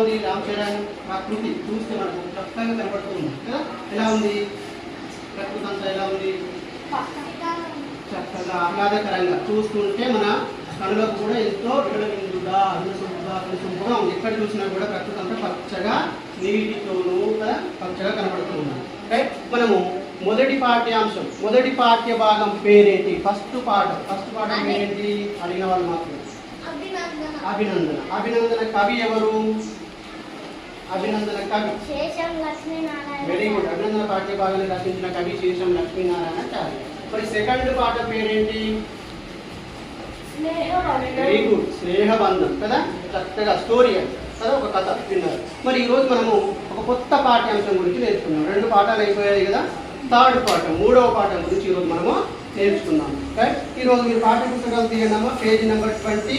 రామ్ చరణ్ ప్రకృతి చూస్తే మనకు చక్కగా కనబడుతుంది కదా. ఎలా ఉంది ప్రకృతి అంతా, ఎలా ఉంది చక్కగా ఆహ్లాదకరంగా చూస్తుంటే మన కనులకు కూడా ఎంతో విడవిందుగా అన్నసొంపుగా ఉంది. ఎక్కడ చూసినా కూడా ప్రకృతి అంతా పచ్చగా నీటితోనూ కదా పచ్చగా కనబడుతూ ఉంది. మనము మొదటి పాఠ్యాంశం మొదటి పాఠ్య భాగం పేరేంటి? ఫస్ట్ పాఠం పేరేంటి అడిగిన వాళ్ళు మాత్రం అభినందన. అభినందన కవి ఎవరు? అభినందన కవి వెరీ గుడ్. అభినందన పాఠ్య భాగాన్ని రచించిన కవి శేషం లక్ష్మీనారాయణాచార్య. మరి సెకండ్ పాఠం పేరేంటి? వెరీ గుడ్, స్నేహబంధం కదా. చక్కగా స్టోరీ కదా, ఒక కథ విన్నారు. మరి ఈరోజు మనము ఒక కొత్త పాఠ్యాంశం గురించి నేర్చుకున్నాం. 2 పాఠాలు అయిపోయాయి కదా. థర్డ్ పాఠం, 3వ పాఠం గురించి ఈరోజు మనము నేర్చుకున్నాం. రైట్, ఈరోజు మీరు పాఠ్య పుస్తకాలు తీయండి అమ్మా. Page number 20.